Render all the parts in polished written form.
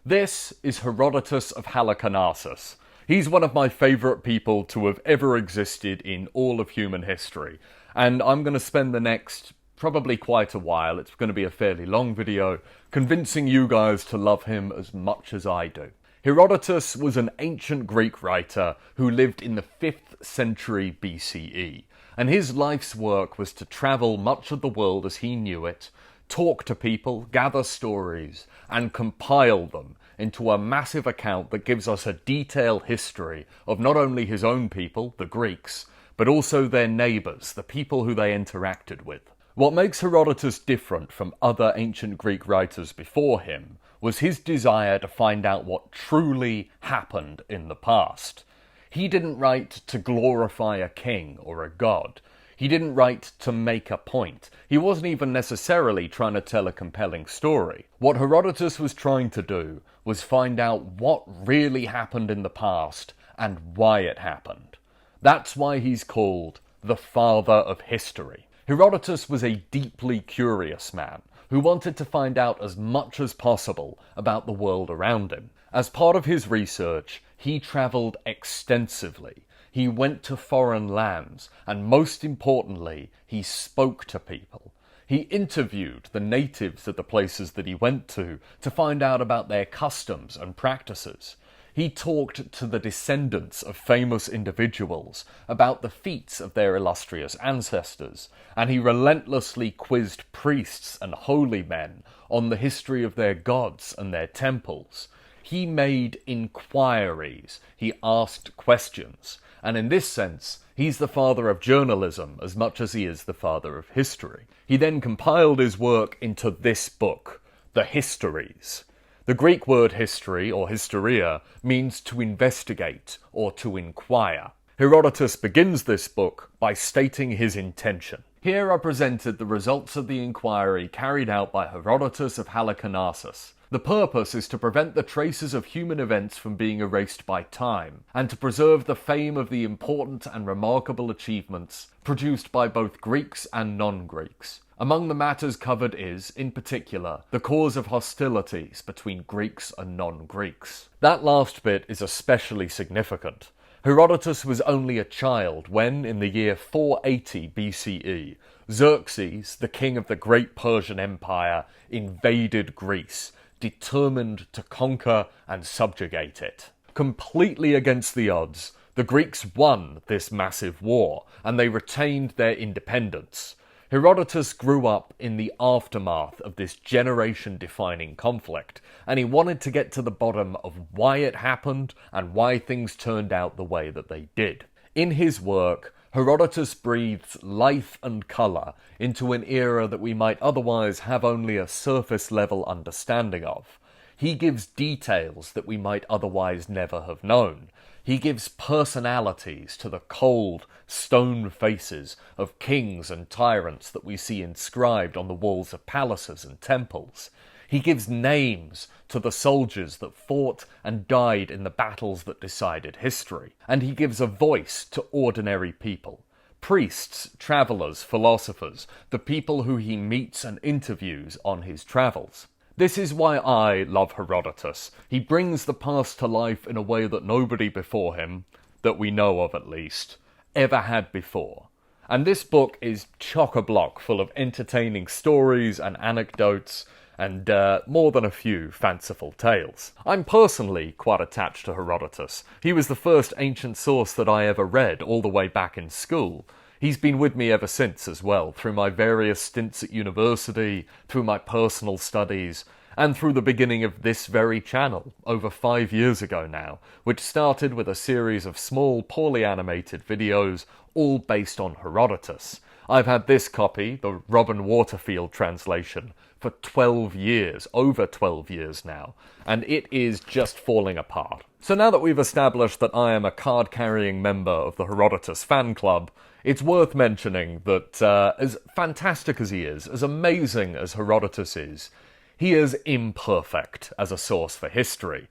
This is Herodotus of Halicarnassus. He's one of my favourite people to have ever existed in all of human history, and I'm going to spend the next probably quite a while, it's going to be a fairly long video, convincing you guys to love him as much as I do. Herodotus was an ancient Greek writer who lived in the 5th century BCE, and his life's work was to travel much of the world as he knew it, talk to people, gather stories, and compile them into a massive account that gives us a detailed history of not only his own people, the Greeks, but also their neighbours, the people who they interacted with. What makes Herodotus different from other ancient Greek writers before him was his desire to find out what truly happened in the past. He didn't write to glorify a king or a god. He didn't write to make a point. He wasn't even necessarily trying to tell a compelling story. What Herodotus was trying to do was find out what really happened in the past and why it happened. That's why he's called the father of history. Herodotus was a deeply curious man who wanted to find out as much as possible about the world around him. As part of his research, he travelled extensively. He went to foreign lands, and most importantly, he spoke to people. He interviewed the natives of the places that he went to find out about their customs and practices. He talked to the descendants of famous individuals about the feats of their illustrious ancestors, and he relentlessly quizzed priests and holy men on the history of their gods and their temples. He made inquiries, he asked questions, and in this sense, he's the father of journalism as much as he is the father of history. He then compiled his work into this book, the Histories. The Greek word history, or historia, means to investigate or to inquire. Herodotus begins this book by stating his intention. Here are presented the results of the inquiry carried out by Herodotus of Halicarnassus. The purpose is to prevent the traces of human events from being erased by time, and to preserve the fame of the important and remarkable achievements produced by both Greeks and non-Greeks. Among the matters covered is, in particular, the cause of hostilities between Greeks and non-Greeks. That last bit is especially significant. Herodotus was only a child when, in the year 480 BCE, Xerxes, the king of the great Persian Empire, invaded Greece, determined to conquer and subjugate it. Completely against the odds, the Greeks won this massive war, and they retained their independence. Herodotus grew up in the aftermath of this generation-defining conflict, and he wanted to get to the bottom of why it happened and why things turned out the way that they did. In his work, Herodotus breathes life and colour into an era that we might otherwise have only a surface-level understanding of. He gives details that we might otherwise never have known. He gives personalities to the cold, stone faces of kings and tyrants that we see inscribed on the walls of palaces and temples. He gives names to the soldiers that fought and died in the battles that decided history. And he gives a voice to ordinary people. Priests, travellers, philosophers, the people who he meets and interviews on his travels. This is why I love Herodotus. He brings the past to life in a way that nobody before him, that we know of at least, ever had before. And this book is chock-a-block full of entertaining stories and anecdotes, and more than a few fanciful tales. I'm personally quite attached to Herodotus. He was the first ancient source that I ever read all the way back in school. He's been with me ever since as well, through my various stints at university, through my personal studies, and through the beginning of this very channel, over 5 years ago now, which started with a series of small, poorly animated videos, all based on Herodotus. I've had this copy, the Robin Waterfield translation, for 12 years, over 12 years now, and it is just falling apart. So now that we've established that I am a card-carrying member of the Herodotus fan club, it's worth mentioning that as fantastic as he is, as amazing as Herodotus is, he is imperfect as a source for history.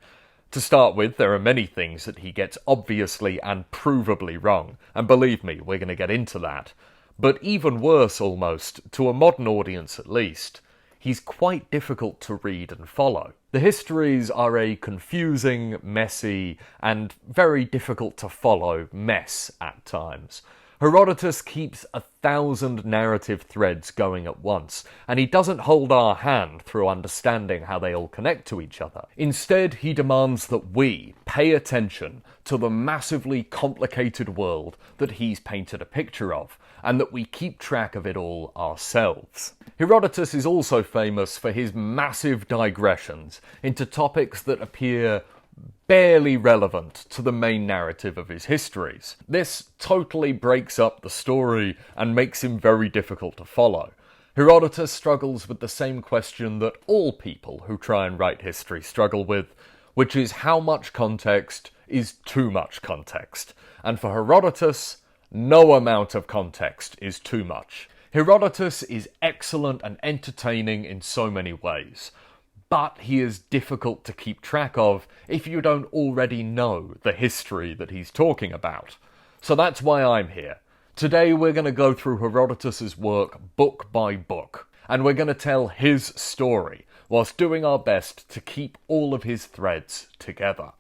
To start with, there are many things that he gets obviously and provably wrong, and believe me, we're going to get into that. But even worse almost, to a modern audience at least, he's quite difficult to read and follow. The histories are a confusing, messy, and very difficult to follow mess at times. Herodotus keeps 1,000 narrative threads going at once, and he doesn't hold our hand through understanding how they all connect to each other. Instead, he demands that we pay attention to the massively complicated world that he's painted a picture of, and that we keep track of it all ourselves. Herodotus is also famous for his massive digressions into topics that appear barely relevant to the main narrative of his histories. This totally breaks up the story and makes him very difficult to follow. Herodotus struggles with the same question that all people who try and write history struggle with, which is how much context is too much context. And for Herodotus, no amount of context is too much. Herodotus is excellent and entertaining in so many ways, but he is difficult to keep track of if you don't already know the history that he's talking about. So that's why I'm here. Today we're going to go through Herodotus's work book by book, and we're going to tell his story, whilst doing our best to keep all of his threads together.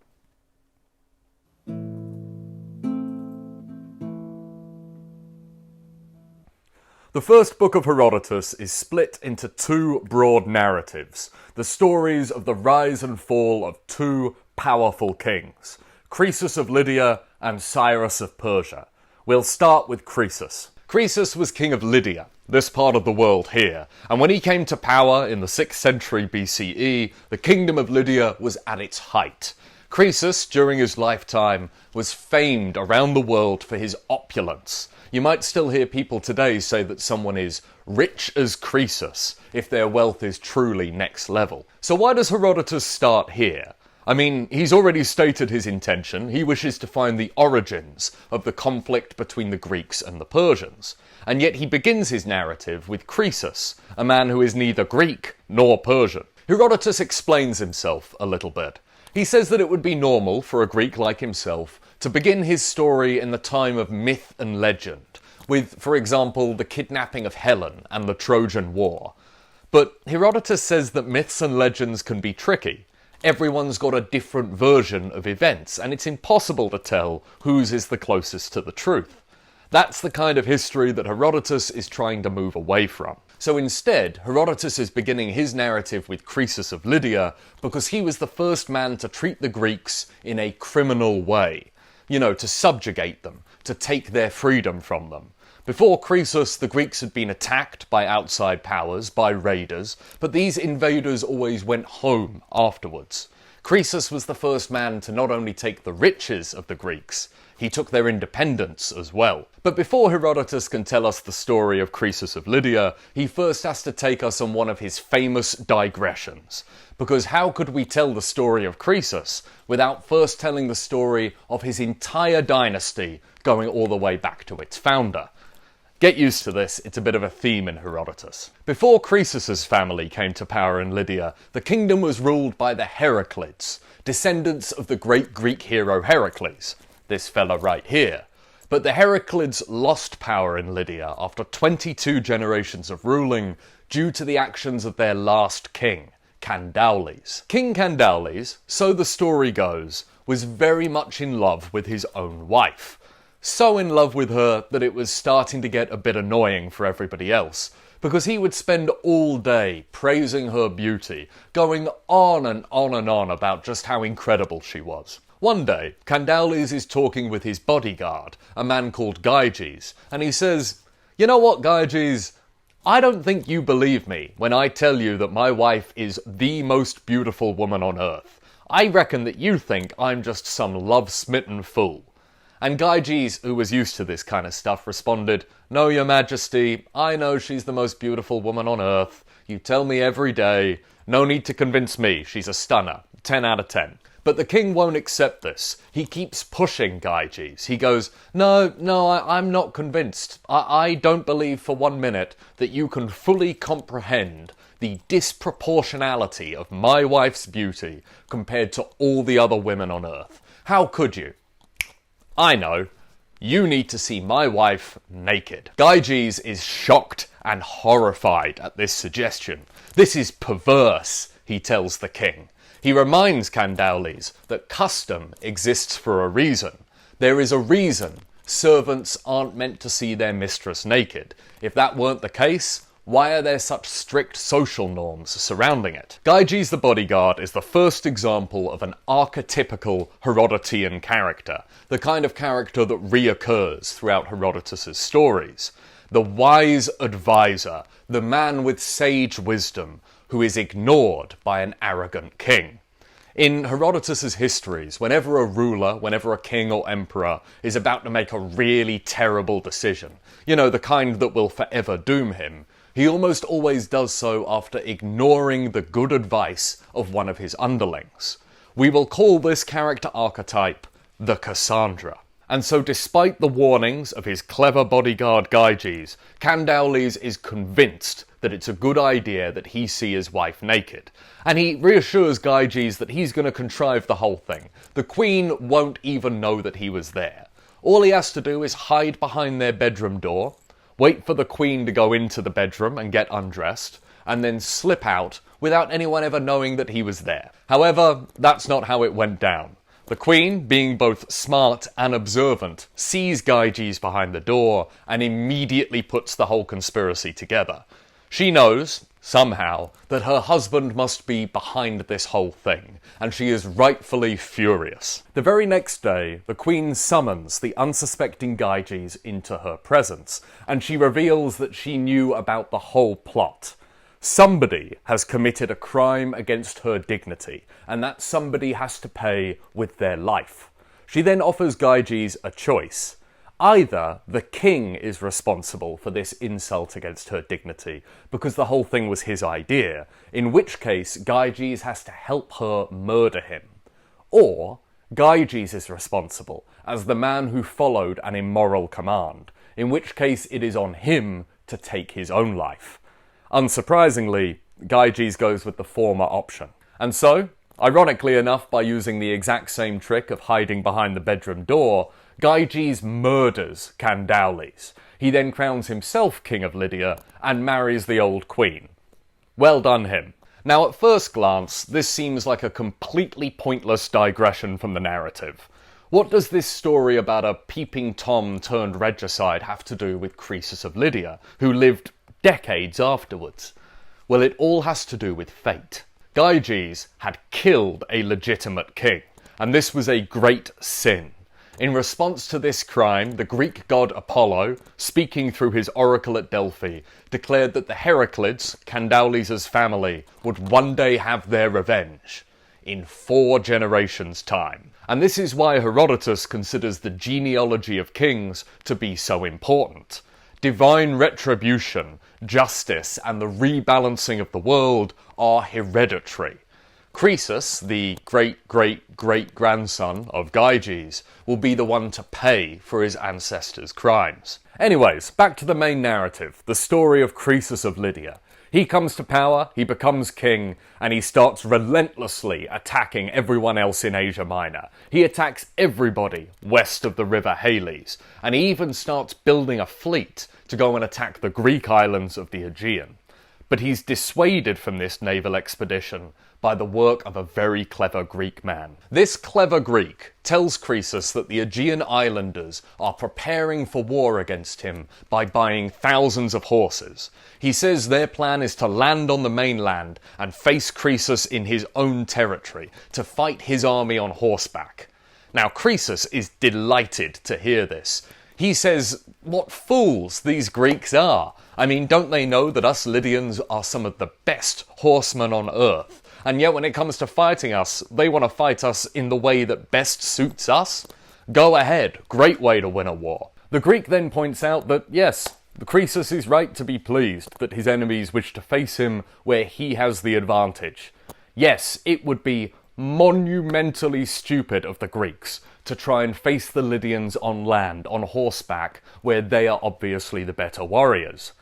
The first book of Herodotus is split into two broad narratives, the stories of the rise and fall of two powerful kings, Croesus of Lydia and Cyrus of Persia. We'll start with Croesus. Croesus was king of Lydia, this part of the world here, and when he came to power in the 6th century BCE, the kingdom of Lydia was at its height. Croesus, during his lifetime, was famed around the world for his opulence. You might still hear people today say that someone is rich as Croesus if their wealth is truly next level. So why does Herodotus start here? I mean, he's already stated his intention. He wishes to find the origins of the conflict between the Greeks and the Persians. And yet he begins his narrative with Croesus, a man who is neither Greek nor Persian. Herodotus explains himself a little bit. He says that it would be normal for a Greek like himself to begin his story in the time of myth and legend, with, for example, the kidnapping of Helen and the Trojan War. But Herodotus says that myths and legends can be tricky. Everyone's got a different version of events, and it's impossible to tell whose is the closest to the truth. That's the kind of history that Herodotus is trying to move away from. So instead, Herodotus is beginning his narrative with Croesus of Lydia because he was the first man to treat the Greeks in a criminal way. You know, to subjugate them, to take their freedom from them. Before Croesus, the Greeks had been attacked by outside powers, by raiders, but these invaders always went home afterwards. Croesus was the first man to not only take the riches of the Greeks, he took their independence as well. But before Herodotus can tell us the story of Croesus of Lydia, he first has to take us on one of his famous digressions. Because how could we tell the story of Croesus without first telling the story of his entire dynasty going all the way back to its founder? Get used to this, it's a bit of a theme in Herodotus. Before Croesus's family came to power in Lydia, the kingdom was ruled by the Heraclids, descendants of the great Greek hero Heracles. This fella right here. But the Heraclids lost power in Lydia after 22 generations of ruling due to the actions of their last king, Candaules. King Candaules, so the story goes, was very much in love with his own wife. So in love with her that it was starting to get a bit annoying for everybody else, because he would spend all day praising her beauty, going on and on and on about just how incredible she was. One day, Candaules is talking with his bodyguard, a man called Gyges, and he says, "You know what, Gyges? I don't think you believe me when I tell you that my wife is the most beautiful woman on earth. I reckon that you think I'm just some love-smitten fool." And Gyges, who was used to this kind of stuff, responded, "No, your majesty, I know she's the most beautiful woman on earth. You tell me every day. No need to convince me, she's a stunner. 10 out of 10. But the king won't accept this. He keeps pushing Gyges. He goes, No, I'm not convinced. I don't believe for 1 minute that you can fully comprehend the disproportionality of my wife's beauty compared to all the other women on earth. How could you? I know. You need to see my wife naked." Gyges is shocked and horrified at this suggestion. "This is perverse," he tells the king. He reminds Candaules that custom exists for a reason. There is a reason servants aren't meant to see their mistress naked. If that weren't the case, why are there such strict social norms surrounding it? Gyges the bodyguard is the first example of an archetypical Herodotean character, the kind of character that reoccurs throughout Herodotus's stories. The wise advisor, the man with sage wisdom, who is ignored by an arrogant king. In Herodotus's histories, whenever a ruler, whenever a king or emperor is about to make a really terrible decision, you know, the kind that will forever doom him, he almost always does so after ignoring the good advice of one of his underlings. We will call this character archetype the Cassandra. And so despite the warnings of his clever bodyguard Gyges, Candaules is convinced that it's a good idea that he see his wife naked. And he reassures Gyges that he's going to contrive the whole thing. The queen won't even know that he was there. All he has to do is hide behind their bedroom door, wait for the queen to go into the bedroom and get undressed, and then slip out without anyone ever knowing that he was there. However, that's not how it went down. The queen, being both smart and observant, sees Gyges behind the door and immediately puts the whole conspiracy together. She knows, somehow, that her husband must be behind this whole thing, and she is rightfully furious. The very next day, the queen summons the unsuspecting Gyges into her presence, and she reveals that she knew about the whole plot. Somebody has committed a crime against her dignity, and that somebody has to pay with their life. She then offers Gyges a choice. Either the king is responsible for this insult against her dignity, because the whole thing was his idea, in which case Gyges has to help her murder him. Or Gyges is responsible, as the man who followed an immoral command, in which case it is on him to take his own life. Unsurprisingly, Gyges goes with the former option. And so, ironically enough, by using the exact same trick of hiding behind the bedroom door, Gyges murders Candaules. He then crowns himself king of Lydia and marries the old queen. Well done him. Now at first glance, this seems like a completely pointless digression from the narrative. What does this story about a peeping Tom turned regicide have to do with Croesus of Lydia, who lived decades afterwards? Well, it all has to do with fate. Gyges had killed a legitimate king, and this was a great sin. In response to this crime, the Greek god Apollo, speaking through his oracle at Delphi, declared that the Heraclids, Candaules' family, would one day have their revenge, in 4 generations' time. And this is why Herodotus considers the genealogy of kings to be so important. Divine retribution, justice, and the rebalancing of the world are hereditary. Croesus, the great-great-great-grandson of Gyges, will be the one to pay for his ancestors' crimes. Anyways, back to the main narrative, the story of Croesus of Lydia. He comes to power, he becomes king, and he starts relentlessly attacking everyone else in Asia Minor. He attacks everybody west of the river Halys, and he even starts building a fleet to go and attack the Greek islands of the Aegean. But he's dissuaded from this naval expedition by the work of a very clever Greek man. This clever Greek tells Croesus that the Aegean islanders are preparing for war against him by buying thousands of horses. He says their plan is to land on the mainland and face Croesus in his own territory, to fight his army on horseback. Now Croesus is delighted to hear this. He says, what fools these Greeks are. I mean, don't they know that us Lydians are some of the best horsemen on earth? And yet when it comes to fighting us, they want to fight us in the way that best suits us? Go ahead, great way to win a war. The Greek then points out that, yes, Croesus is right to be pleased that his enemies wish to face him where he has the advantage. Yes, it would be monumentally stupid of the Greeks to try and face the Lydians on land, on horseback, where they are obviously the better warriors.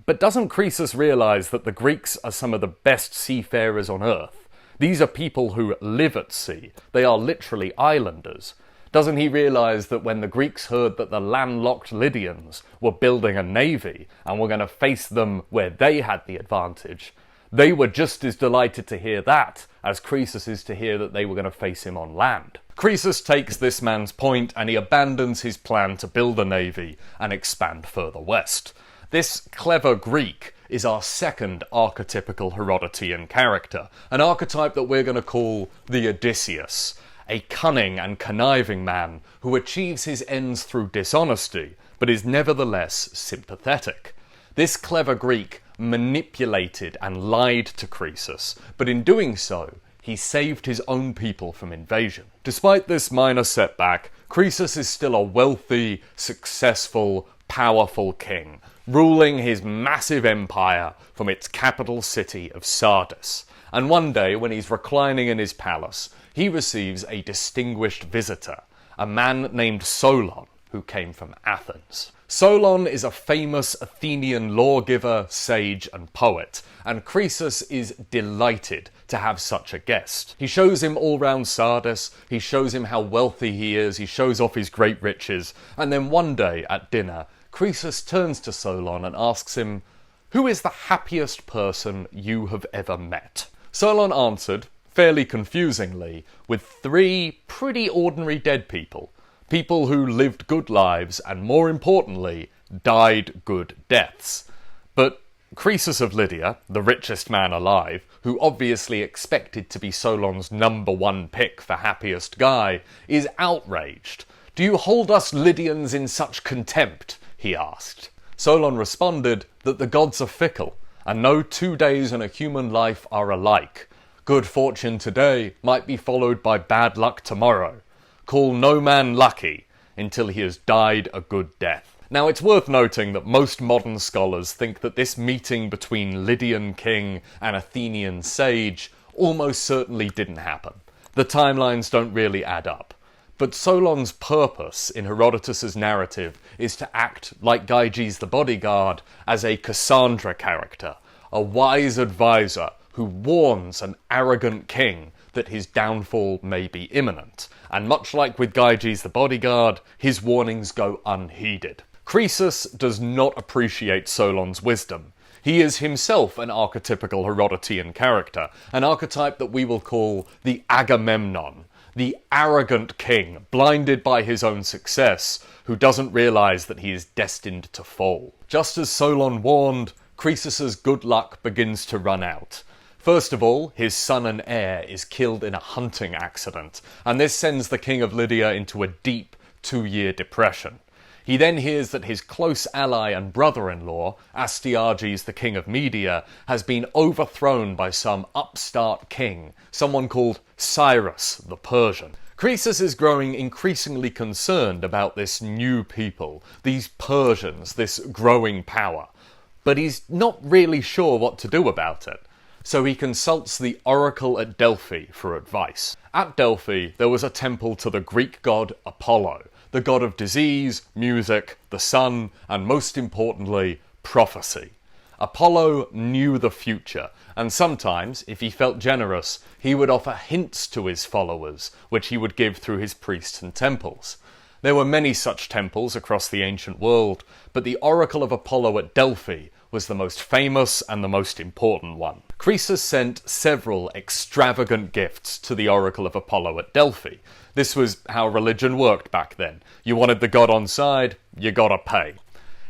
But doesn't Croesus realise that the Greeks are some of the best seafarers on earth? These are people who live at sea. They are literally islanders. Doesn't he realise that when the Greeks heard that the landlocked Lydians were building a navy and were going to face them where they had the advantage, They were just as delighted to hear that as Croesus is to hear that they were going to face him on land. Croesus takes this man's point and he abandons his plan to build a navy and expand further west. This clever Greek is our second archetypical Herodotean character, an archetype that we're going to call the Odysseus, a cunning and conniving man who achieves his ends through dishonesty, but is nevertheless sympathetic. This clever Greek manipulated and lied to Croesus, but in doing so, he saved his own people from invasion. Despite this minor setback, Croesus is still a wealthy, successful, powerful king, ruling his massive empire from its capital city of Sardis. And one day, when he's reclining in his palace, he receives a distinguished visitor, a man named Solon, who came from Athens. Solon is a famous Athenian lawgiver, sage, and poet, and Croesus is delighted to have such a guest. He shows him all round Sardis, he shows him how wealthy he is, he shows off his great riches, and then one day at dinner, Croesus turns to Solon and asks him, "Who is the happiest person you have ever met?" Solon answered, fairly confusingly, with 3 pretty ordinary dead people. People who lived good lives and, more importantly, died good deaths. But Croesus of Lydia, the richest man alive, who obviously expected to be Solon's #1 pick for happiest guy, is outraged. "Do you hold us Lydians in such contempt?" he asked. Solon responded that the gods are fickle, and no 2 days in a human life are alike. Good fortune today might be followed by bad luck tomorrow. Call no man lucky until he has died a good death. Now, it's worth noting that most modern scholars think that this meeting between Lydian king and Athenian sage almost certainly didn't happen. The timelines don't really add up. But Solon's purpose in Herodotus's narrative is to act like Gyges the bodyguard as a Cassandra character, a wise advisor who warns an arrogant king that his downfall may be imminent. And much like with Gyges the bodyguard, his warnings go unheeded. Croesus does not appreciate Solon's wisdom. He is himself an archetypical Herodotean character, an archetype that we will call the Agamemnon, the arrogant king, blinded by his own success, who doesn't realise that he is destined to fall. Just as Solon warned, Croesus's good luck begins to run out. First of all, his son and heir is killed in a hunting accident, and this sends the king of Lydia into a deep 2-year depression. He then hears that his close ally and brother-in-law, Astyages the king of Media, has been overthrown by some upstart king, someone called Cyrus the Persian. Croesus is growing increasingly concerned about this new people, these Persians, this growing power, but he's not really sure what to do about it. So he consults the oracle at Delphi for advice. At Delphi, there was a temple to the Greek god Apollo, the god of disease, music, the sun, and most importantly, prophecy. Apollo knew the future, and sometimes, if he felt generous, he would offer hints to his followers, which he would give through his priests and temples. There were many such temples across the ancient world, but the oracle of Apollo at Delphi was the most famous and the most important one. Croesus sent several extravagant gifts to the oracle of Apollo at Delphi. This was how religion worked back then. You wanted the god on side, you gotta pay.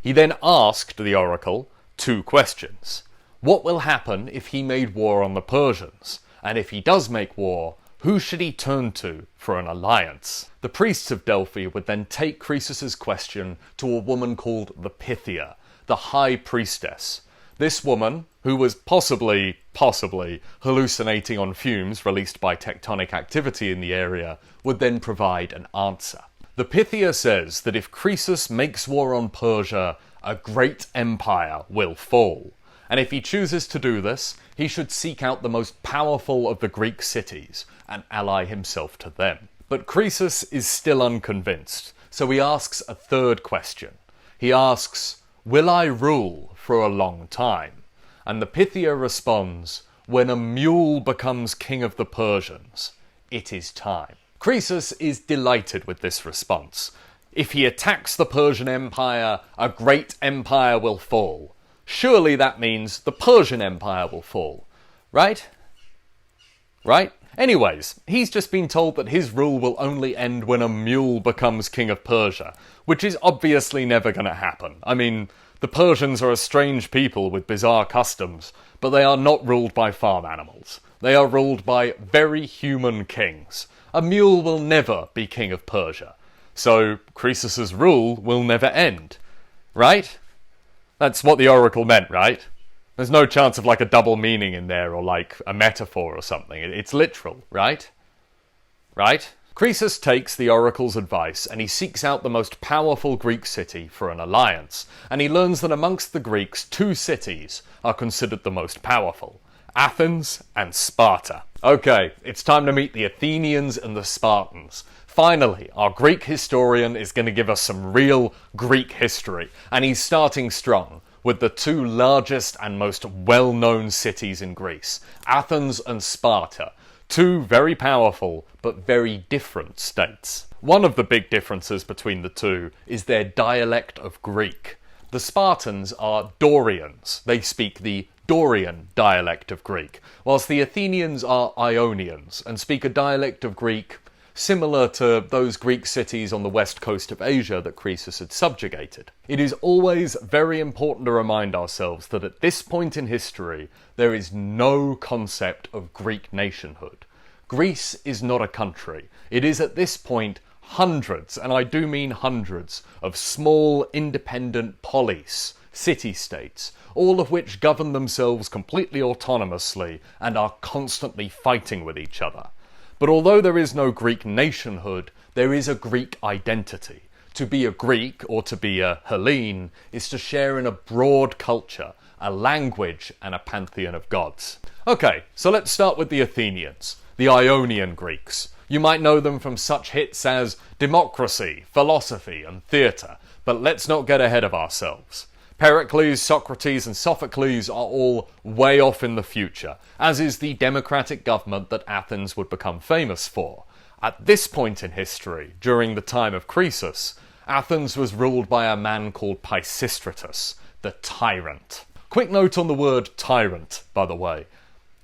He then asked the oracle 2 questions. What will happen if he made war on the Persians? And if he does make war, who should he turn to for an alliance? The priests of Delphi would then take Croesus's question to a woman called the Pythia, the high priestess. This woman, who was possibly hallucinating on fumes released by tectonic activity in the area, would then provide an answer. The Pythia says that if Croesus makes war on Persia, a great empire will fall. And if he chooses to do this, he should seek out the most powerful of the Greek cities and ally himself to them. But Croesus is still unconvinced, so he asks a 3rd question. He asks, "Will I rule for a long time?" And the Pythia responds, "When a mule becomes king of the Persians, it is time." Croesus is delighted with this response. If he attacks the Persian Empire, a great empire will fall. Surely that means the Persian Empire will fall. Right? Right? Anyways, he's just been told that his rule will only end when a mule becomes king of Persia, which is obviously never going to happen. I mean, the Persians are a strange people with bizarre customs, but they are not ruled by farm animals. They are ruled by very human kings. A mule will never be king of Persia, so Croesus's rule will never end. Right? That's what the oracle meant, right? There's no chance of like a double meaning in there or like a metaphor or something. It's literal, right? Right? Croesus takes the oracle's advice and he seeks out the most powerful Greek city for an alliance. And he learns that amongst the Greeks, two cities are considered the most powerful: Athens and Sparta. Okay, it's time to meet the Athenians and the Spartans. Finally, our Greek historian is going to give us some real Greek history, and he's starting strong with the two largest and most well-known cities in Greece, Athens and Sparta, two very powerful but very different states. One of the big differences between the two is their dialect of Greek. The Spartans are Dorians. They speak the Dorian dialect of Greek, whilst the Athenians are Ionians and speak a dialect of Greek similar to those Greek cities on the west coast of Asia that Croesus had subjugated. It is always very important to remind ourselves that at this point in history, there is no concept of Greek nationhood. Greece is not a country. It is at this point hundreds, and I do mean hundreds, of small independent polis, city-states, all of which govern themselves completely autonomously and are constantly fighting with each other. But although there is no Greek nationhood, there is a Greek identity. To be a Greek, or to be a Hellene, is to share in a broad culture, a language, and a pantheon of gods. Okay, so let's start with the Athenians, the Ionian Greeks. You might know them from such hits as democracy, philosophy, and theatre, but let's not get ahead of ourselves. Pericles, Socrates, and Sophocles are all way off in the future, as is the democratic government that Athens would become famous for. At this point in history, during the time of Croesus, Athens was ruled by a man called Pisistratus, the tyrant. Quick note on the word tyrant, by the way.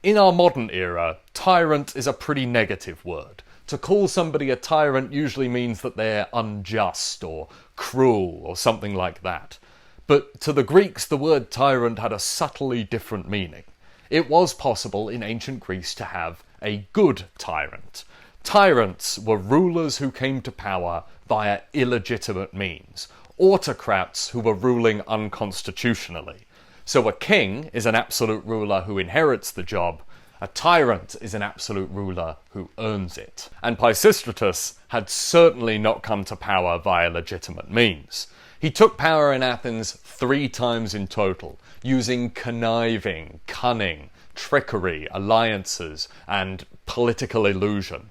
In our modern era, tyrant is a pretty negative word. To call somebody a tyrant usually means that they're unjust or cruel or something like that. But to the Greeks, the word tyrant had a subtly different meaning. It was possible in ancient Greece to have a good tyrant. Tyrants were rulers who came to power via illegitimate means, autocrats who were ruling unconstitutionally. So a king is an absolute ruler who inherits the job. A tyrant is an absolute ruler who earns it. And Pisistratus had certainly not come to power via legitimate means. He took power in Athens 3 times in total, using conniving, cunning, trickery, alliances, and political illusion.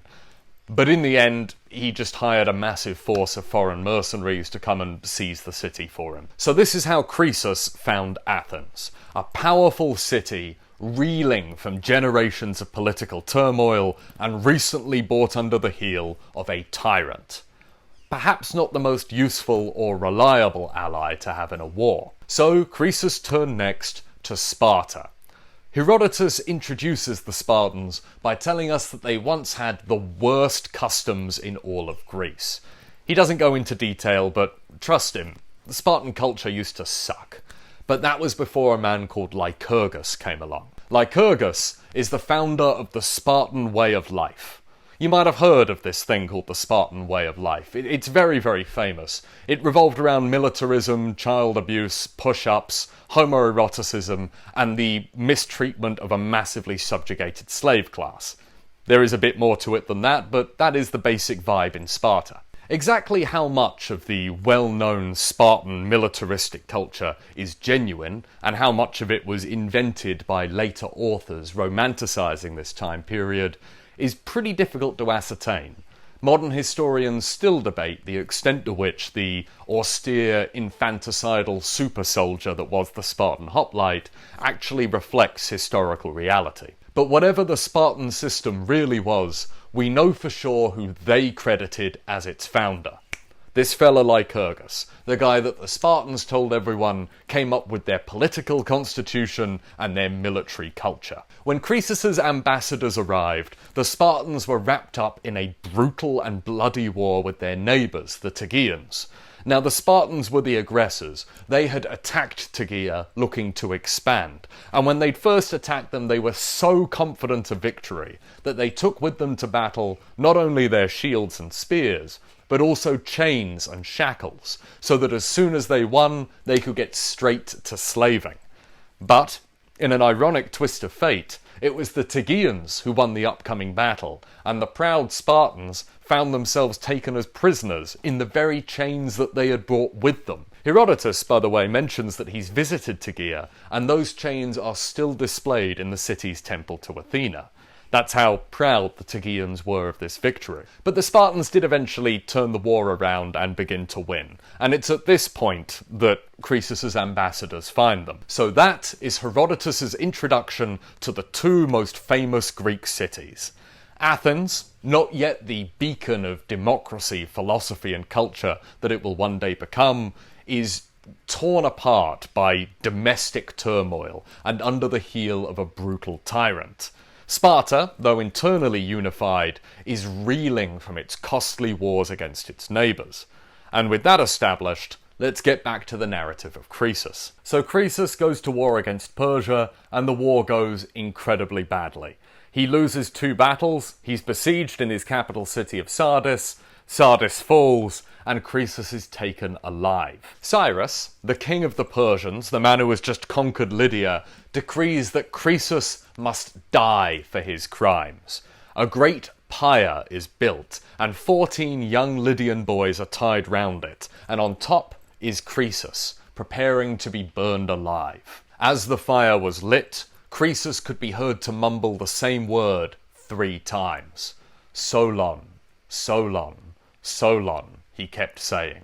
But in the end, he just hired a massive force of foreign mercenaries to come and seize the city for him. So this is how Croesus found Athens, a powerful city reeling from generations of political turmoil and recently brought under the heel of a tyrant. Perhaps not the most useful or reliable ally to have in a war. So Croesus turned next to Sparta. Herodotus introduces the Spartans by telling us that they once had the worst customs in all of Greece. He doesn't go into detail, but trust him, the Spartan culture used to suck. But that was before a man called Lycurgus came along. Lycurgus is the founder of the Spartan way of life. You might have heard of this thing called the Spartan way of life. It's very, very famous. It revolved around militarism, child abuse, push-ups, homoeroticism, and the mistreatment of a massively subjugated slave class. There is a bit more to it than that, but that is the basic vibe in Sparta. Exactly how much of the well-known Spartan militaristic culture is genuine, and how much of it was invented by later authors romanticising this time period, is pretty difficult to ascertain. Modern historians still debate the extent to which the austere, infanticidal super soldier that was the Spartan hoplite actually reflects historical reality. But whatever the Spartan system really was, we know for sure who they credited as its founder: This fella Lycurgus, the guy that the Spartans told everyone came up with their political constitution and their military culture. When Croesus's ambassadors arrived, the Spartans were wrapped up in a brutal and bloody war with their neighbours, the Tegeans. Now, the Spartans were the aggressors. They had attacked Tegea, looking to expand. And when they'd first attacked them, they were so confident of victory that they took with them to battle not only their shields and spears, but also chains and shackles, so that as soon as they won, they could get straight to slaving. But, in an ironic twist of fate, it was the Tegeans who won the upcoming battle, and the proud Spartans found themselves taken as prisoners in the very chains that they had brought with them. Herodotus, by the way, mentions that he's visited Tegea, and those chains are still displayed in the city's temple to Athena. That's how proud the Tegeans were of this victory. But the Spartans did eventually turn the war around and begin to win. And it's at this point that Croesus's ambassadors find them. So that is Herodotus's introduction to the two most famous Greek cities. Athens, not yet the beacon of democracy, philosophy and culture that it will one day become, is torn apart by domestic turmoil and under the heel of a brutal tyrant. Sparta, though internally unified, is reeling from its costly wars against its neighbours. And with that established, let's get back to the narrative of Croesus. So Croesus goes to war against Persia, and the war goes incredibly badly. He loses 2 battles, he's besieged in his capital city of Sardis, Sardis falls, and Croesus is taken alive. Cyrus, the king of the Persians, the man who has just conquered Lydia, decrees that Croesus must die for his crimes. A great pyre is built, and 14 young Lydian boys are tied round it, and on top is Croesus, preparing to be burned alive. As the fire was lit, Croesus could be heard to mumble the same word 3 times. Solon, Solon, Solon, he kept saying.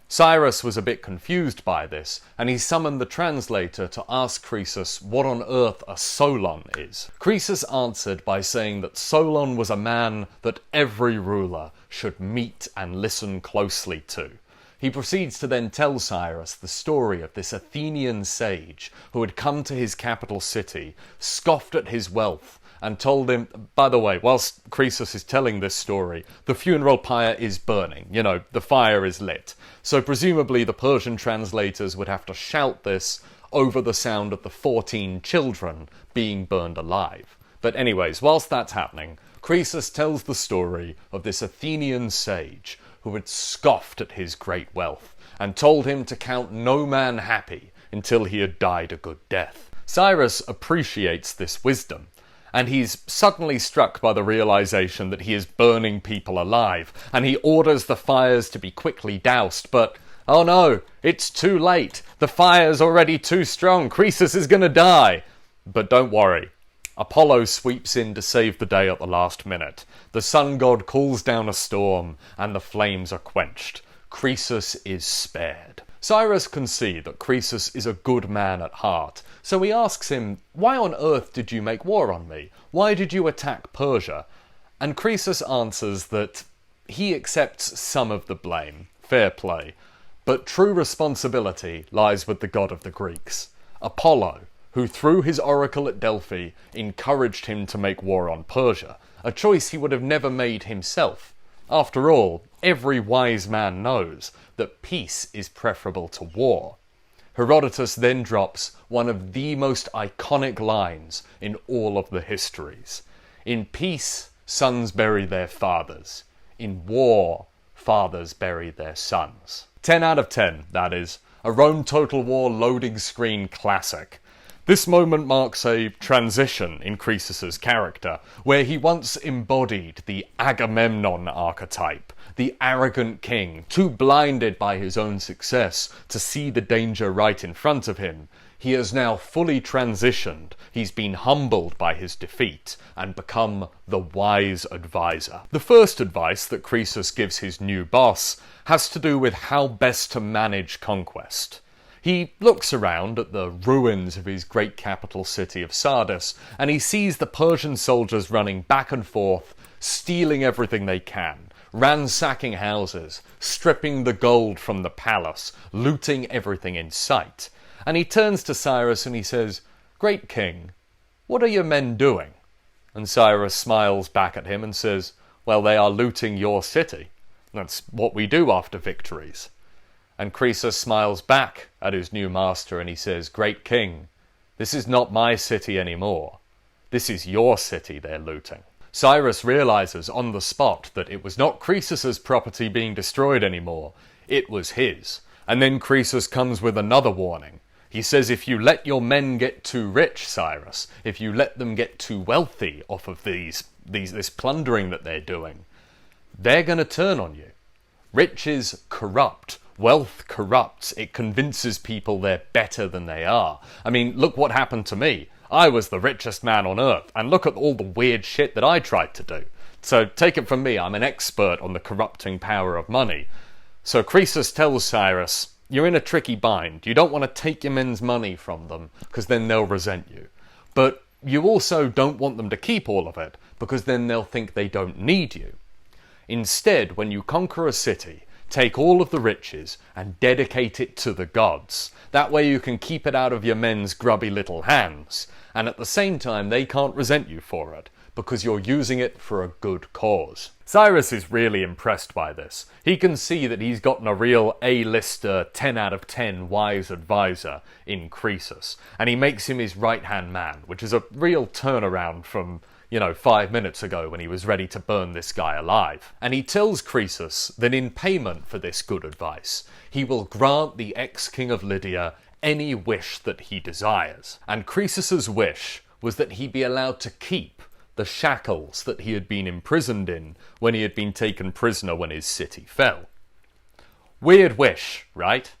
Cyrus was a bit confused by this, and he summoned the translator to ask Croesus what on earth a Solon is. Croesus answered by saying that Solon was a man that every ruler should meet and listen closely to. He proceeds to then tell Cyrus the story of this Athenian sage who had come to his capital city, scoffed at his wealth, and told him, by the way, whilst Croesus is telling this story, the funeral pyre is burning, the fire is lit. So presumably the Persian translators would have to shout this over the sound of the 14 children being burned alive. But anyways, whilst that's happening, Croesus tells the story of this Athenian sage who had scoffed at his great wealth and told him to count no man happy until he had died a good death. Cyrus appreciates this wisdom, and he's suddenly struck by the realization that he is burning people alive, and he orders the fires to be quickly doused, but oh no, it's too late. The fire's already too strong. Croesus is gonna die. But don't worry. Apollo sweeps in to save the day at the last minute. The sun god calls down a storm, and the flames are quenched. Croesus is spared. Cyrus can see that Croesus is a good man at heart, so he asks him, "Why on earth did you make war on me? Why did you attack Persia?" And Croesus answers that he accepts some of the blame, fair play, but true responsibility lies with the god of the Greeks, Apollo, who through his oracle at Delphi encouraged him to make war on Persia, a choice he would have never made himself. After all, every wise man knows that peace is preferable to war. Herodotus then drops one of the most iconic lines in all of the histories. In peace, sons bury their fathers. In war, fathers bury their sons. 10 out of 10, that is. A Rome Total War loading screen classic. This moment marks a transition in Croesus's character, where he once embodied the Agamemnon archetype, the arrogant king, too blinded by his own success to see the danger right in front of him. He has now fully transitioned, he's been humbled by his defeat, and become the wise advisor. The first advice that Croesus gives his new boss has to do with how best to manage conquest. He looks around at the ruins of his great capital city of Sardis, and he sees the Persian soldiers running back and forth, stealing everything they can, ransacking houses, stripping the gold from the palace, looting everything in sight. And he turns to Cyrus and he says, "Great king, what are your men doing?" And Cyrus smiles back at him and says, "Well, they are looting your city. That's what we do after victories." And Croesus smiles back at his new master and he says, "Great king, this is not my city anymore. This is your city they're looting." Cyrus realizes on the spot that it was not Croesus's property being destroyed anymore, it was his. And then Croesus comes with another warning. He says, if you let your men get too rich, Cyrus, if you let them get too wealthy off of this plundering that they're doing, they're going to turn on you. Riches corrupt. Wealth corrupts. It convinces people they're better than they are. I mean, look what happened to me. I was the richest man on earth, and look at all the weird shit that I tried to do. So take it from me, I'm an expert on the corrupting power of money. So Croesus tells Cyrus, you're in a tricky bind. You don't want to take your men's money from them, because then they'll resent you. But you also don't want them to keep all of it, because then they'll think they don't need you. Instead, when you conquer a city, take all of the riches and dedicate it to the gods. That way you can keep it out of your men's grubby little hands, and at the same time they can't resent you for it, because you're using it for a good cause. Cyrus is really impressed by this. He can see that he's gotten a real A-lister 10 out of 10 wise advisor in Croesus, and he makes him his right-hand man, which is a real turnaround from 5 minutes ago when he was ready to burn this guy alive. And he tells Croesus that in payment for this good advice, he will grant the ex-king of Lydia any wish that he desires. And Croesus's wish was that he be allowed to keep the shackles that he had been imprisoned in when he had been taken prisoner when his city fell. Weird wish, right?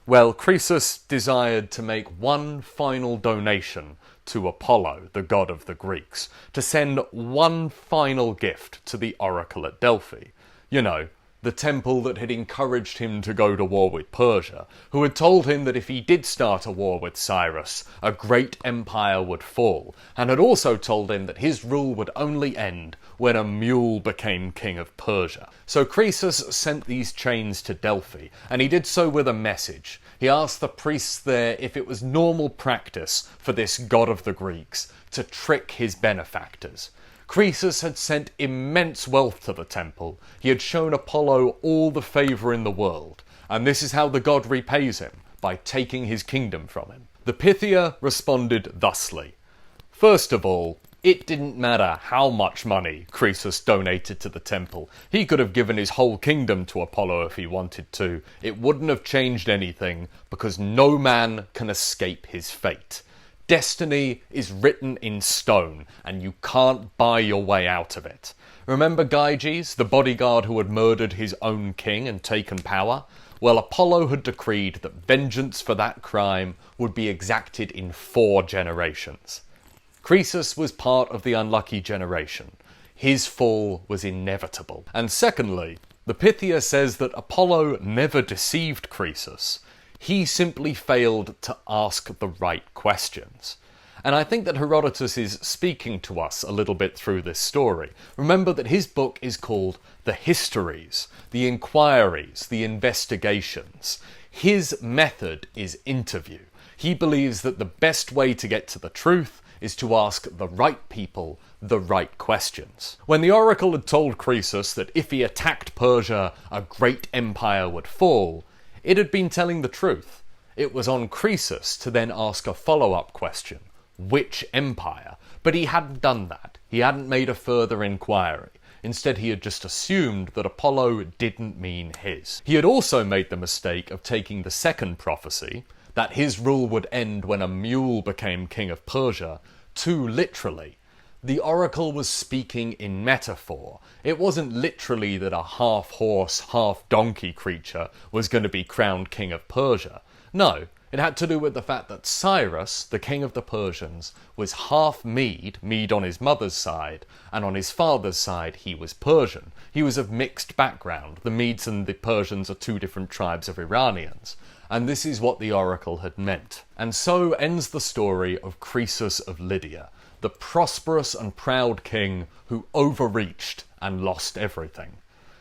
Well, Croesus desired to make one final donation to Apollo, the god of the Greeks, to send one final gift to the oracle at Delphi. The temple that had encouraged him to go to war with Persia, who had told him that if he did start a war with Cyrus, a great empire would fall, and had also told him that his rule would only end when a mule became king of Persia. So Croesus sent these chains to Delphi, and he did so with a message. He asked the priests there if it was normal practice for this god of the Greeks to trick his benefactors. Croesus had sent immense wealth to the temple. He had shown Apollo all the favour in the world, and this is how the god repays him, by taking his kingdom from him. The Pythia responded thusly. First of all, it didn't matter how much money Croesus donated to the temple. He could have given his whole kingdom to Apollo if he wanted to. It wouldn't have changed anything, because no man can escape his fate. Destiny is written in stone, and you can't buy your way out of it. Remember Gyges, the bodyguard who had murdered his own king and taken power? Well, Apollo had decreed that vengeance for that crime would be exacted in 4 generations. Croesus was part of the unlucky generation. His fall was inevitable. And secondly, the Pythia says that Apollo never deceived Croesus. He simply failed to ask the right questions. And I think that Herodotus is speaking to us a little bit through this story. Remember that his book is called The Histories, the inquiries, the investigations. His method is interview. He believes that the best way to get to the truth is to ask the right people the right questions. When the oracle had told Croesus that if he attacked Persia, a great empire would fall, it had been telling the truth. It was on Croesus to then ask a follow-up question. Which empire? But he hadn't done that. He hadn't made a further inquiry. Instead, he had just assumed that Apollo didn't mean his. He had also made the mistake of taking the second prophecy, that his rule would end when a mule became king of Persia, too literally. The oracle was speaking in metaphor. It wasn't literally that a half-horse, half-donkey creature was going to be crowned king of Persia. No, it had to do with the fact that Cyrus, the king of the Persians, was half Mede, Mede on his mother's side, and on his father's side he was Persian. He was of mixed background. The Medes and the Persians are 2 different tribes of Iranians. And this is what the oracle had meant. And so ends the story of Croesus of Lydia, the prosperous and proud king who overreached and lost everything.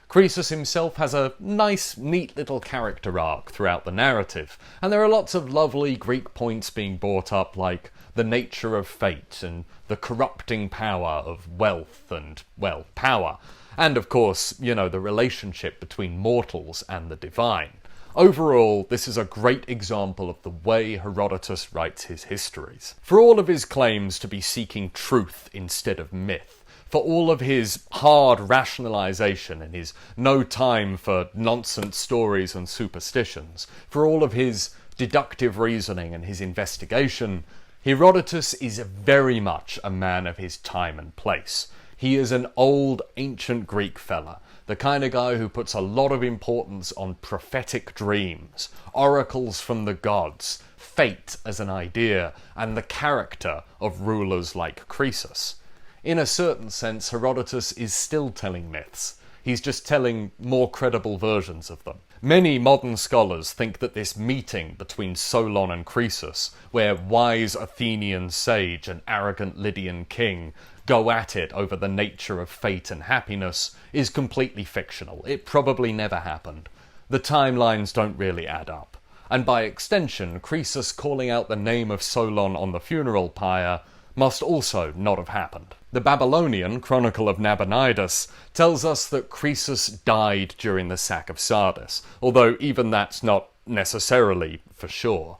Croesus himself has a nice, neat little character arc throughout the narrative, and there are lots of lovely Greek points being brought up, like the nature of fate and the corrupting power of wealth and, well, power. And of course, you know, the relationship between mortals and the divine. Overall, this is a great example of the way Herodotus writes his histories. For all of his claims to be seeking truth instead of myth, for all of his hard rationalization and his no time for nonsense stories and superstitions, for all of his deductive reasoning and his investigation, Herodotus is very much a man of his time and place. He is an old, ancient Greek fella, the kind of guy who puts a lot of importance on prophetic dreams, oracles from the gods, fate as an idea, and the character of rulers like Croesus. In a certain sense, Herodotus is still telling myths. He's just telling more credible versions of them. Many modern scholars think that this meeting between Solon and Croesus, where wise Athenian sage and arrogant Lydian king go at it over the nature of fate and happiness, is completely fictional. It probably never happened. The timelines don't really add up. And by extension, Croesus calling out the name of Solon on the funeral pyre must also not have happened. The Babylonian Chronicle of Nabonidus tells us that Croesus died during the sack of Sardis, although even that's not necessarily for sure.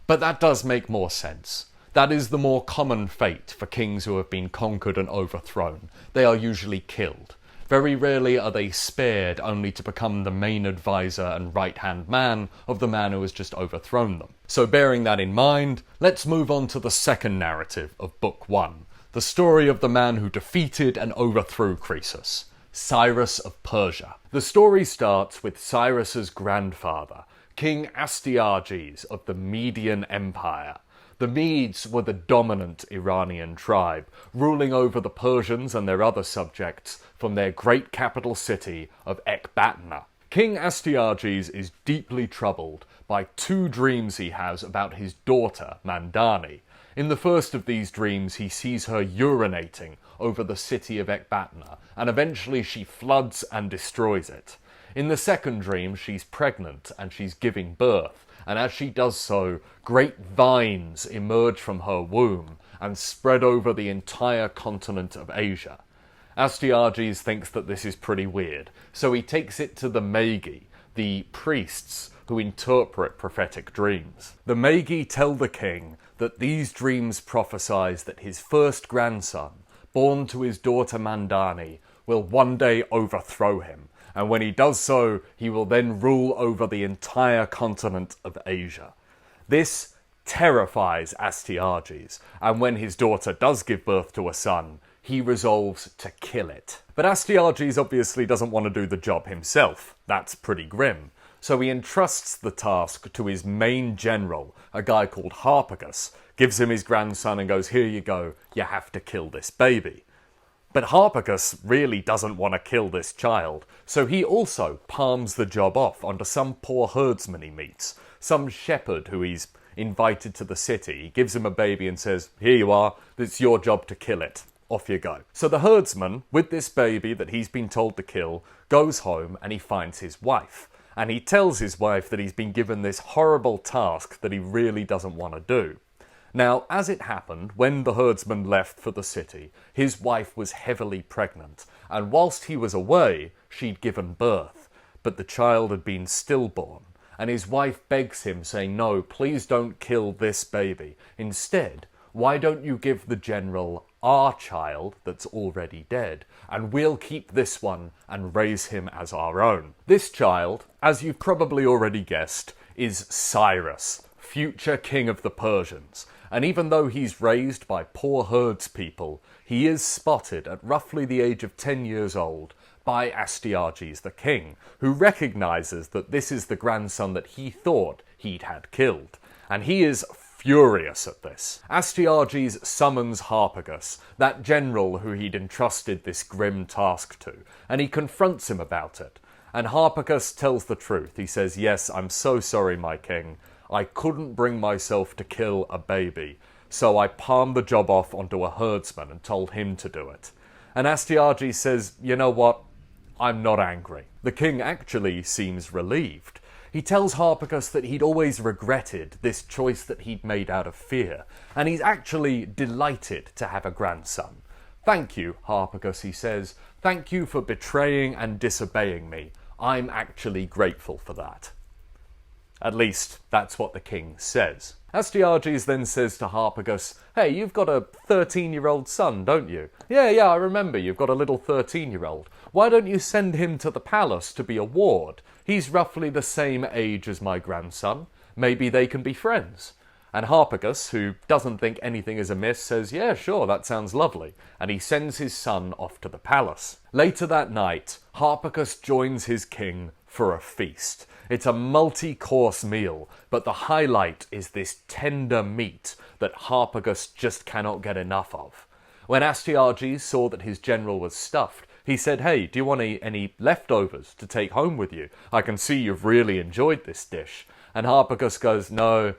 But that does make more sense. That is the more common fate for kings who have been conquered and overthrown. They are usually killed. Very rarely are they spared only to become the main advisor and right-hand man of the man who has just overthrown them. So bearing that in mind, let's move on to the second narrative of Book 1, the story of the man who defeated and overthrew Croesus, Cyrus of Persia. The story starts with Cyrus's grandfather, King Astyages of the Median Empire. The Medes were the dominant Iranian tribe, ruling over the Persians and their other subjects from their great capital city of Ecbatana. King Astyages is deeply troubled by two dreams he has about his daughter, Mandani. In the first of these dreams, he sees her urinating over the city of Ecbatana, and eventually she floods and destroys it. In the second dream, she's pregnant and she's giving birth, and as she does so, great vines emerge from her womb and spread over the entire continent of Asia. Astyages thinks that this is pretty weird, so he takes it to the Magi, the priests who interpret prophetic dreams. The Magi tell the king that these dreams prophesize that his first grandson, born to his daughter Mandani, will one day overthrow him, and when he does so, he will then rule over the entire continent of Asia. This terrifies Astyages, and when his daughter does give birth to a son, he resolves to kill it. But Astyages obviously doesn't want to do the job himself. That's pretty grim. So he entrusts the task to his main general, a guy called Harpagus, gives him his grandson and goes, "Here you go, you have to kill this baby." But Harpagus really doesn't want to kill this child, so he also palms the job off onto some poor herdsman he meets, some shepherd who he's invited to the city. He gives him a baby and says, "Here you are, it's your job to kill it. Off you go." So the herdsman, with this baby that he's been told to kill, goes home and he finds his wife. And he tells his wife that he's been given this horrible task that he really doesn't want to do. Now, as it happened, when the herdsman left for the city, his wife was heavily pregnant, and whilst he was away, she'd given birth, but the child had been stillborn, and his wife begs him, saying, "No, please don't kill this baby. Instead, why don't you give the general our child that's already dead, and we'll keep this one and raise him as our own." This child, as you've probably already guessed, is Cyrus, future king of the Persians. And even though he's raised by poor herdspeople, he is spotted at roughly the age of 10 years old by Astyages the king, who recognises that this is the grandson that he thought he'd had killed. And he is furious at this. Astyages summons Harpagus, that general who he'd entrusted this grim task to, and he confronts him about it. And Harpagus tells the truth. He says, "Yes, I'm so sorry, my king. I couldn't bring myself to kill a baby, so I palmed the job off onto a herdsman and told him to do it. And Astyages says, you know what? I'm not angry. The king actually seems relieved. He tells Harpagus that he'd always regretted this choice that he'd made out of fear, and he's actually delighted to have a grandson. Thank you, Harpagus, he says. Thank you for betraying and disobeying me. I'm actually grateful for that. At least, that's what the king says. Astyages then says to Harpagus, hey, you've got a 13-year-old son, don't you? Yeah, I remember you've got a little 13-year-old. Why don't you send him to the palace to be a ward? He's roughly the same age as my grandson. Maybe they can be friends. And Harpagus, who doesn't think anything is amiss, says, yeah, sure, that sounds lovely. And he sends his son off to the palace. Later that night, Harpagus joins his king for a feast. It's a multi-course meal, but the highlight is this tender meat that Harpagus just cannot get enough of. When Astyages saw that his general was stuffed, he said, hey, do you want any leftovers to take home with you? I can see you've really enjoyed this dish. And Harpagus goes, no,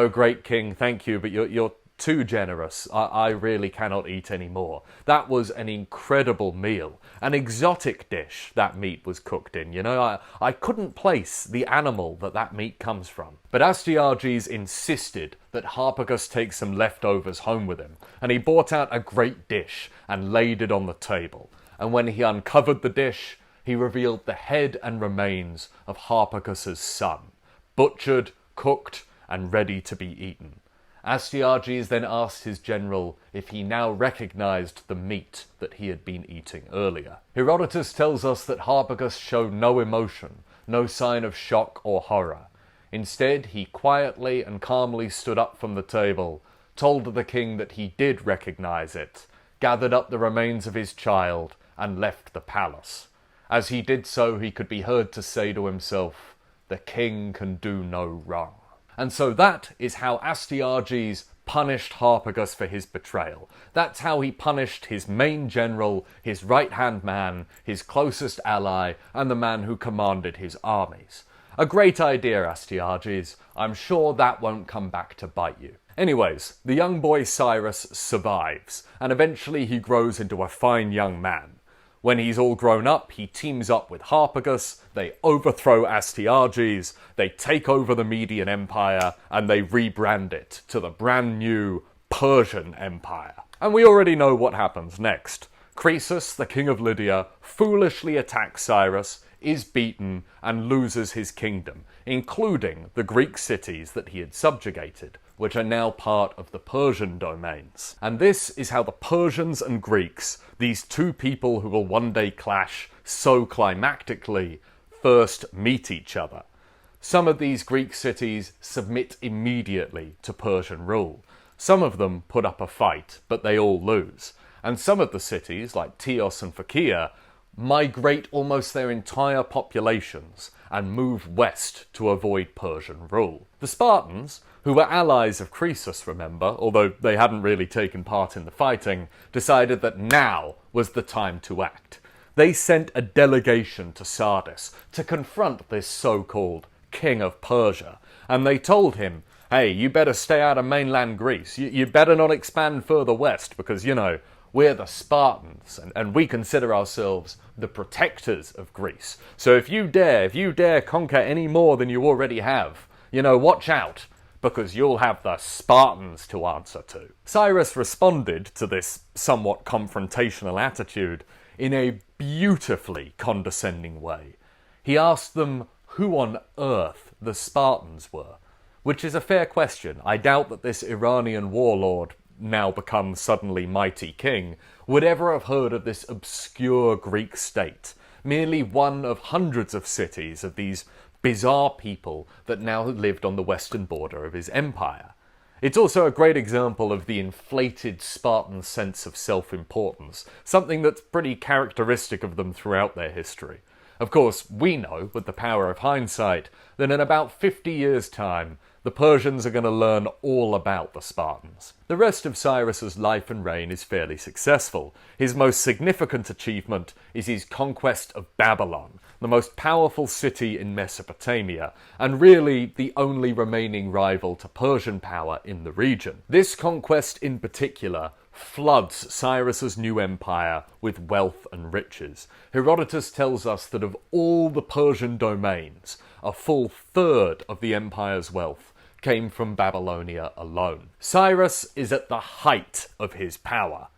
great king, thank you, but you're too generous. I really cannot eat any more. That was an incredible meal. An exotic dish that meat was cooked in, you know. I couldn't place the animal that meat comes from. But Astyages insisted that Harpagus take some leftovers home with him, and he brought out a great dish and laid it on the table. And when he uncovered the dish, he revealed the head and remains of Harpagus's son, butchered, cooked, and ready to be eaten. Astyages then asked his general if he now recognized the meat that he had been eating earlier. Herodotus tells us that Harpagus showed no emotion, no sign of shock or horror. Instead, he quietly and calmly stood up from the table, told the king that he did recognize it, gathered up the remains of his child, and left the palace. As he did so, he could be heard to say to himself, "The king can do no wrong." And so that is how Astyages punished Harpagus for his betrayal. That's how he punished his main general, his right-hand man, his closest ally, and the man who commanded his armies. A great idea, Astyages. I'm sure that won't come back to bite you. Anyways, the young boy Cyrus survives, and eventually he grows into a fine young man. When he's all grown up, he teams up with Harpagus, they overthrow Astyages, they take over the Median Empire, and they rebrand it to the brand new Persian Empire. And we already know what happens next. Croesus, the king of Lydia, foolishly attacks Cyrus, is beaten, and loses his kingdom, including the Greek cities that he had subjugated, which are now part of the Persian domains. And this is how the Persians and Greeks, these two people who will one day clash so climactically, first meet each other. Some of these Greek cities submit immediately to Persian rule. Some of them put up a fight, but they all lose. And some of the cities, like Teos and Phakia, migrate almost their entire populations and move west to avoid Persian rule. The Spartans, who were allies of Croesus, remember, although they hadn't really taken part in the fighting, decided that now was the time to act. They sent a delegation to Sardis to confront this so-called king of Persia, and they told him, hey, you better stay out of mainland Greece. You better not expand further west because, you know, we're the Spartans, and we consider ourselves the protectors of Greece. So if you dare conquer any more than you already have, you know, watch out, because you'll have the Spartans to answer to. Cyrus responded to this somewhat confrontational attitude in a beautifully condescending way. He asked them who on earth the Spartans were, which is a fair question. I doubt that this Iranian warlord, now become suddenly mighty king, would ever have heard of this obscure Greek state, merely one of hundreds of cities of these bizarre people that now lived on the western border of his empire. It's also a great example of the inflated Spartan sense of self-importance, something that's pretty characteristic of them throughout their history. Of course, we know, with the power of hindsight, that in about 50 years' time, the Persians are going to learn all about the Spartans. The rest of Cyrus's life and reign is fairly successful. His most significant achievement is his conquest of Babylon, the most powerful city in Mesopotamia, and really the only remaining rival to Persian power in the region. This conquest in particular floods Cyrus's new empire with wealth and riches. Herodotus tells us that of all the Persian domains, a full third of the empire's wealth came from Babylonia alone. Cyrus is at the height of his power,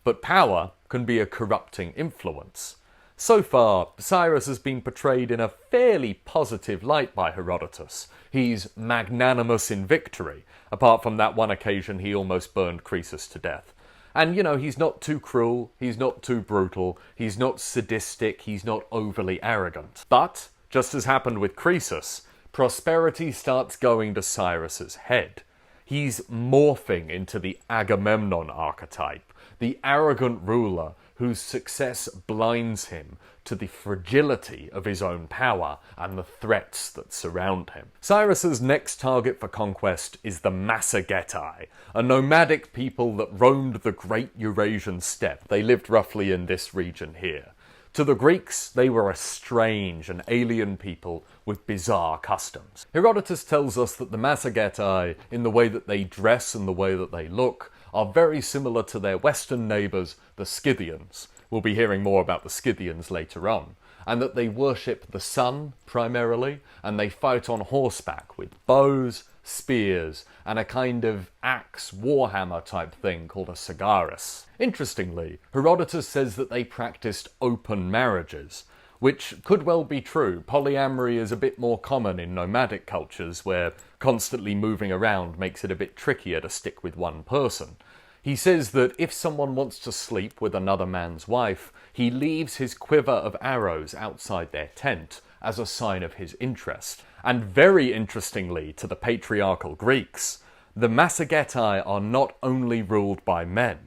but power can be a corrupting influence. So far, Cyrus has been portrayed in a fairly positive light by Herodotus. He's magnanimous in victory, apart from that one occasion he almost burned Croesus to death. And, he's not too cruel, he's not too brutal, he's not sadistic, he's not overly arrogant. But, just as happened with Croesus, prosperity starts going to Cyrus's head. He's morphing into the Agamemnon archetype, the arrogant ruler whose success blinds him to the fragility of his own power and the threats that surround him. Cyrus's next target for conquest is the Massagetae, a nomadic people that roamed the great Eurasian steppe. They lived roughly in this region here. To the Greeks, they were a strange and alien people with bizarre customs. Herodotus tells us that the Massagetae, in the way that they dress and the way that they look, are very similar to their western neighbours, the Scythians. We'll be hearing more about the Scythians later on. And that they worship the sun, primarily, and they fight on horseback with bows, spears, and a kind of axe warhammer type thing called a sagaris. Interestingly, Herodotus says that they practiced open marriages, which could well be true. Polyamory is a bit more common in nomadic cultures where constantly moving around makes it a bit trickier to stick with one person. He says that if someone wants to sleep with another man's wife, he leaves his quiver of arrows outside their tent as a sign of his interest. And very interestingly to the patriarchal Greeks, the Massagetae are not only ruled by men.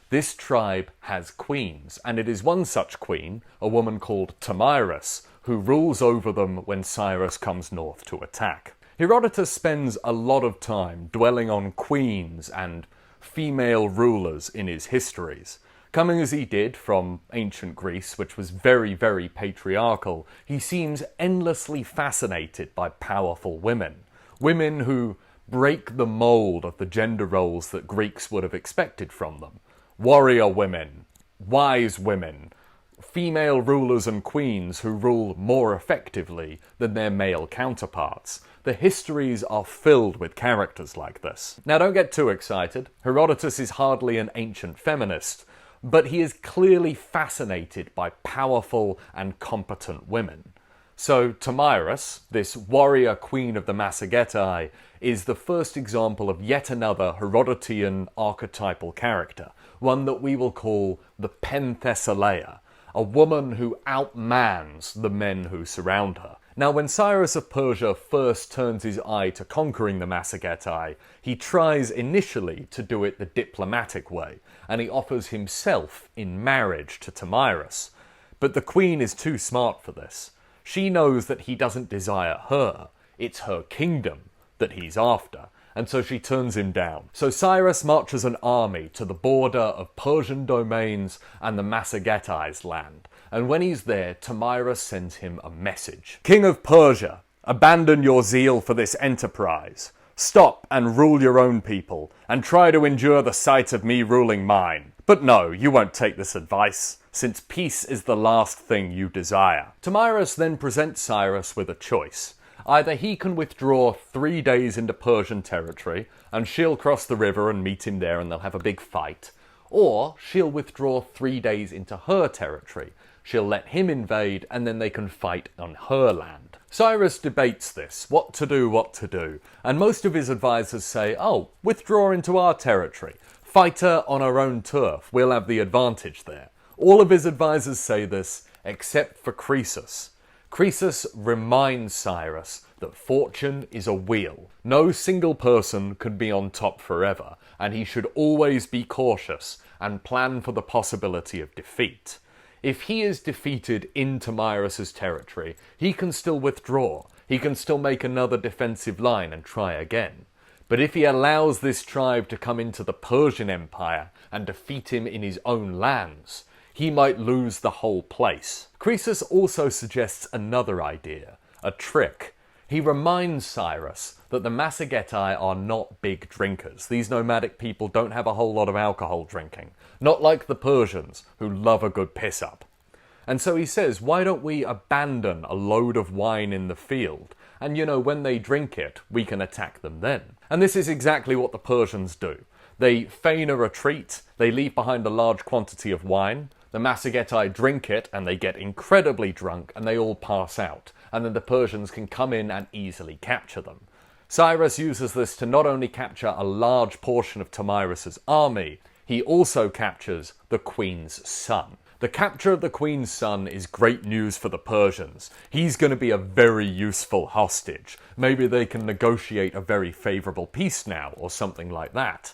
This tribe has queens, and it is one such queen, a woman called Thamyris, who rules over them when Cyrus comes north to attack. Herodotus spends a lot of time dwelling on queens and female rulers in his histories. Coming as he did from ancient Greece, which was very, very patriarchal, he seems endlessly fascinated by powerful women. Women who break the mold of the gender roles that Greeks would have expected from them. Warrior women, wise women, female rulers and queens who rule more effectively than their male counterparts. The histories are filled with characters like this. Now don't get too excited. Herodotus is hardly an ancient feminist, but he is clearly fascinated by powerful and competent women. So Thamyris, this warrior queen of the Massagetae, is the first example of yet another Herodotean archetypal character, one that we will call the Penthesileia, a woman who outmans the men who surround her. Now, when Cyrus of Persia first turns his eye to conquering the Massagetae, he tries initially to do it the diplomatic way, and he offers himself in marriage to Thamyris. But the queen is too smart for this. She knows that he doesn't desire her, it's her kingdom that he's after, and so she turns him down. So Cyrus marches an army to the border of Persian domains and the Massagetae's land, and when he's there, Thamyris sends him a message. King of Persia, abandon your zeal for this enterprise. Stop and rule your own people, and try to endure the sight of me ruling mine. But no, you won't take this advice, since peace is the last thing you desire. Thamyris then presents Cyrus with a choice. Either he can withdraw 3 days into Persian territory, and she'll cross the river and meet him there and they'll have a big fight, or she'll withdraw 3 days into her territory. She'll let him invade, and then they can fight on her land. Cyrus debates this, what to do, and most of his advisors say, oh, withdraw into our territory. Fight her on our own turf, we'll have the advantage there. All of his advisors say this, except for Croesus. Croesus reminds Cyrus that fortune is a wheel. No single person can be on top forever, and he should always be cautious and plan for the possibility of defeat. If he is defeated in Tomyris's territory, he can still withdraw. He can still make another defensive line and try again. But if he allows this tribe to come into the Persian Empire and defeat him in his own lands, he might lose the whole place. Croesus also suggests another idea, a trick. He reminds Cyrus that the Massagetae are not big drinkers. These nomadic people don't have a whole lot of alcohol drinking. Not like the Persians, who love a good piss-up. And so he says, why don't we abandon a load of wine in the field? And when they drink it, we can attack them then. And this is exactly what the Persians do. They feign a retreat, they leave behind a large quantity of wine, the Massagetae drink it, and they get incredibly drunk, and they all pass out. And then the Persians can come in and easily capture them. Cyrus uses this to not only capture a large portion of Tomyris's army, he also captures the queen's son. The capture of the queen's son is great news for the Persians. He's going to be a very useful hostage. Maybe they can negotiate a very favourable peace now, or something like that.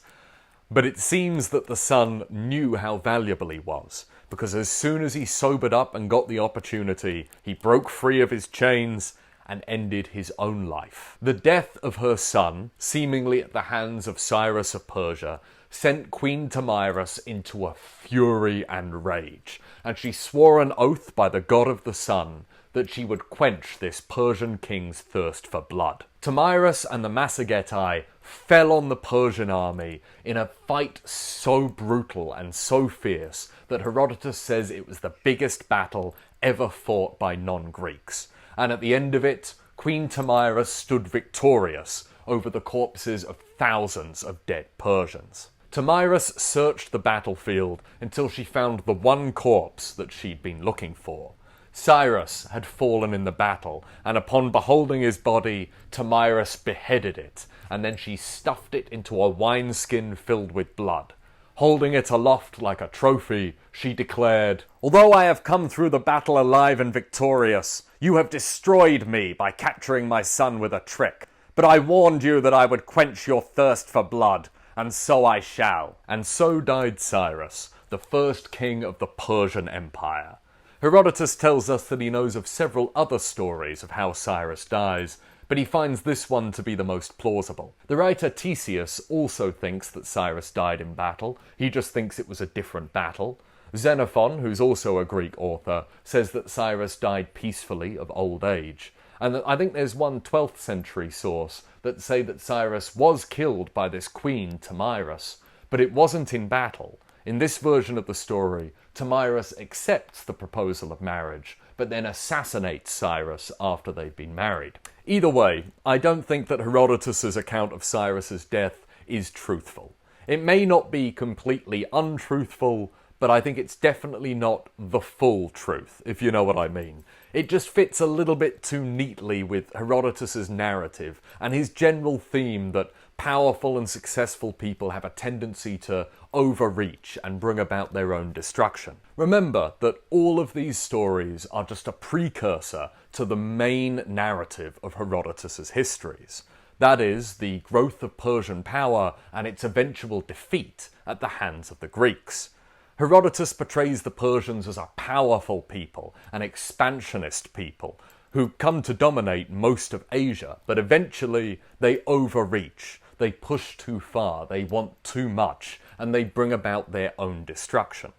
But it seems that the son knew how valuable he was, because as soon as he sobered up and got the opportunity, he broke free of his chains and ended his own life. The death of her son, seemingly at the hands of Cyrus of Persia, sent Queen Tomyris into a fury and rage, and she swore an oath by the god of the sun that she would quench this Persian king's thirst for blood. Tomyris and the Massagetae fell on the Persian army in a fight so brutal and so fierce that Herodotus says it was the biggest battle ever fought by non-Greeks. And at the end of it, Queen Tomyris stood victorious over the corpses of thousands of dead Persians. Tomyris searched the battlefield until she found the one corpse that she'd been looking for. Cyrus had fallen in the battle, and upon beholding his body, Tomyris beheaded it, and then she stuffed it into a wineskin filled with blood. Holding it aloft like a trophy, she declared, "Although I have come through the battle alive and victorious, you have destroyed me by capturing my son with a trick. But I warned you that I would quench your thirst for blood, and so I shall." And so died Cyrus, the first king of the Persian Empire. Herodotus tells us that he knows of several other stories of how Cyrus dies, but he finds this one to be the most plausible. The writer Ctesias also thinks that Cyrus died in battle. He just thinks it was a different battle. Xenophon, who's also a Greek author, says that Cyrus died peacefully of old age. And I think there's one 12th century source that say that Cyrus was killed by this queen, Tomyris, but it wasn't in battle. In this version of the story, Tomyris accepts the proposal of marriage, but then assassinates Cyrus after they've been married. Either way, I don't think that Herodotus's account of Cyrus's death is truthful. It may not be completely untruthful, but I think it's definitely not the full truth, if you know what I mean. It just fits a little bit too neatly with Herodotus's narrative and his general theme that powerful and successful people have a tendency to overreach and bring about their own destruction. Remember that all of these stories are just a precursor to the main narrative of Herodotus's histories. That is, the growth of Persian power and its eventual defeat at the hands of the Greeks. Herodotus portrays the Persians as a powerful people, an expansionist people, who come to dominate most of Asia, but eventually they overreach, they push too far, they want too much, and they bring about their own destruction.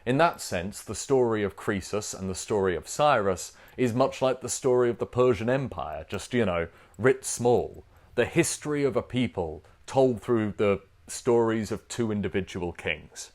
In that sense, the story of Croesus and the story of Cyrus is much like the story of the Persian Empire, just, writ small. The history of a people told through the stories of two individual kings.